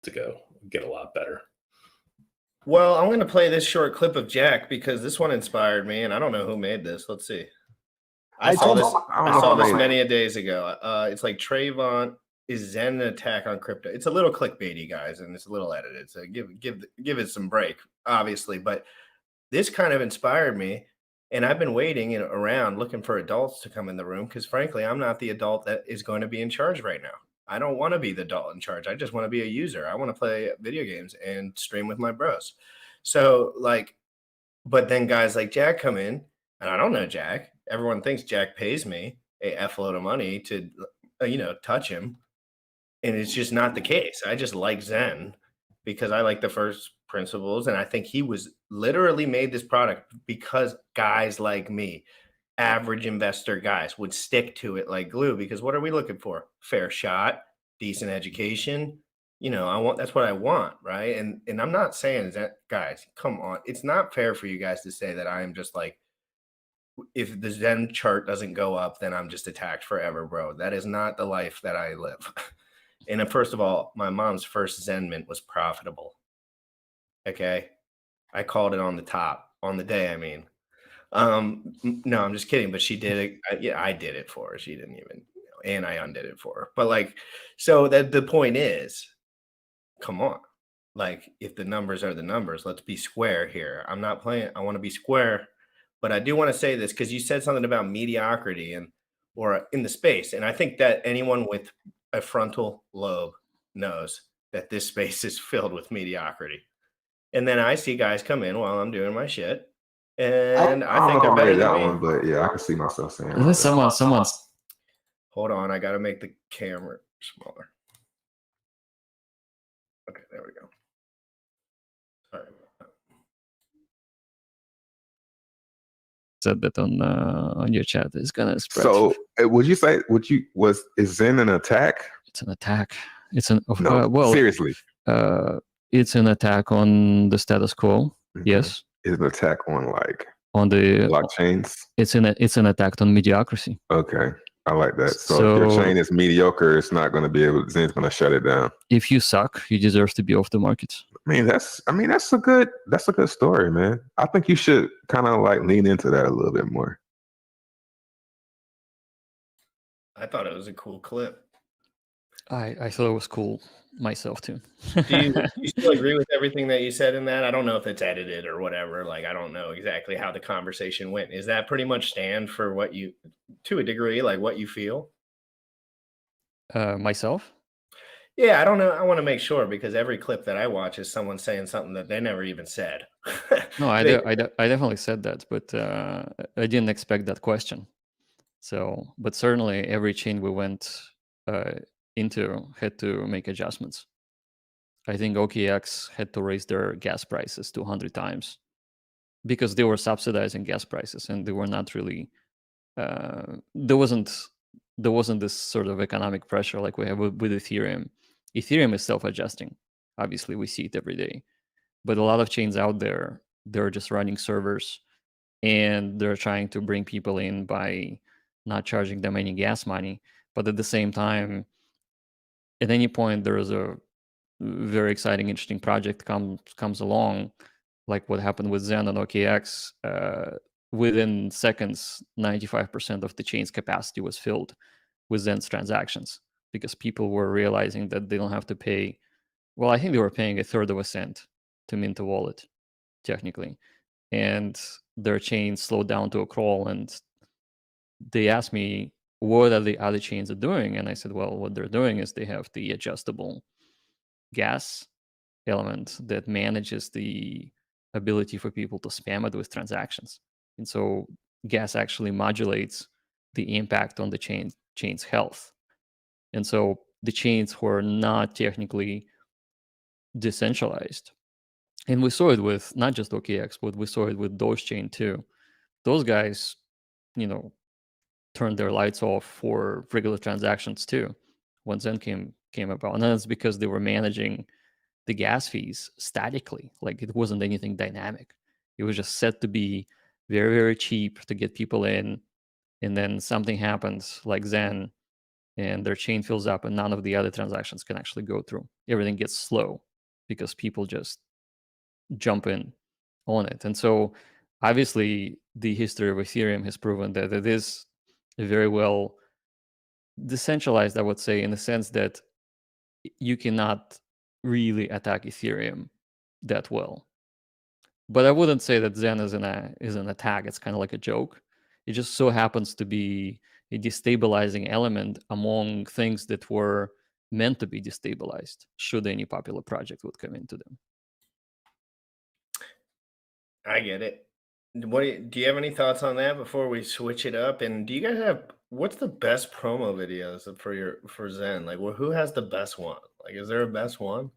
to go get a lot better. Well, I'm going to play this short clip of Jack because this one inspired me, and I don't know who made this. Let's see. I saw this many days ago. It's like Trayvon is Zen an attack on crypto. It's a little clickbaity, guys, and it's a little edited. So give it some break, obviously. But this kind of inspired me, and I've been waiting around looking for adults to come in the room because, frankly, I'm not the adult that is going to be in charge right now. I don't want to be the adult in charge. I just want to be a user. I want to play video games and stream with my bros. So, like, but then guys like Jack come in, and I don't know Jack. Everyone thinks Jack pays me a F load of money to, touch him. And it's just not the case. I just like Zen because I like the first principles. And I think he was literally made this product because guys like me, average investor guys, would stick to it like glue. Because what are we looking for? Fair shot, decent education. That's what I want, right? And I'm not saying that, guys, come on. It's not fair for you guys to say that I am just like, if the Zen chart doesn't go up, then I'm just attacked forever, bro. That is not the life that I live. And first of all, my mom's first Zen mint was profitable. Okay. I called it on the day, I mean. No, I'm just kidding, but she did it. I did it for her. She didn't even, and I undid it for her. But like, so that the point is, come on. Like, if the numbers are the numbers, let's be square here. I'm not playing, I want to be square, but I do want to say this because you said something about mediocrity or in the space. And I think that anyone with a frontal lobe knows that this space is filled with mediocrity. And then I see guys come in while I'm doing my shit, and I think they're better than me. One, but yeah, I can see myself saying that. Someone's. Hold on, I got to make the camera smaller. Okay, there we go. Sorry about that. Said that on your chat is gonna spread. So would you say is Zen an attack? It's an attack. It's an seriously. It's an attack on the status quo. Mm-hmm. Yes. It's an attack on the blockchains. It's an attack on mediocrity. Okay, I like that. So if your chain is mediocre, it's not going to be able. Zen's going to shut it down. If you suck, you deserve to be off the market. That's a good story, man. I think you should kind of lean into that a little bit more. I thought it was a cool clip. I thought it was cool myself too. Do you still agree with everything that you said in that? I don't know if it's edited or whatever. Like, I don't know exactly how the conversation went. Is that pretty much stand for what you, to a degree, like what you feel? Myself? Yeah, I don't know. I want to make sure because every clip that I watch is someone saying something that they never even said. No, I definitely said that, but I didn't expect that question. So, but certainly every chain we went into had to make adjustments. I think OKX had to raise their gas prices 200 times because they were subsidizing gas prices and they were not really. There wasn't this sort of economic pressure like we have with Ethereum. Ethereum is self-adjusting. Obviously, we see it every day. But a lot of chains out there, they're just running servers and they're trying to bring people in by not charging them any gas money. But at the same time, at any point, there is a very exciting, interesting project comes along, like what happened with Zen and OKX. Within seconds, 95% of the chain's capacity was filled with Zen's transactions because people were realizing that they don't have to pay. Well, I think they were paying a third of a cent to mint a wallet, technically. And their chain slowed down to a crawl. And they asked me, what are the other chains are doing? And I said, well, what they're doing is they have the adjustable gas element that manages the ability for people to spam it with transactions. And so gas actually modulates the impact on the chain's health. And so the chains who are not technically decentralized, and we saw it with not just OKX, but we saw it with Dogechain too. Those guys, turned their lights off for regular transactions too when Zen came about. And that's because they were managing the gas fees statically. Like, it wasn't anything dynamic. It was just set to be very, very cheap to get people in. And then something happens like Zen, and their chain fills up and none of the other transactions can actually go through. Everything gets slow because people just jump in on it. And so obviously the history of Ethereum has proven that it is very well decentralized, I would say, in the sense that you cannot really attack Ethereum that well. But I wouldn't say that Zen is an attack. It's kind of like a joke. It just so happens to be a destabilizing element among things that were meant to be destabilized should any popular project would come into them. I get it. Do you have any thoughts on that before we switch it up? And do you guys have what's the best promo videos for Zen? Like, who has the best one? Like, is there a best one?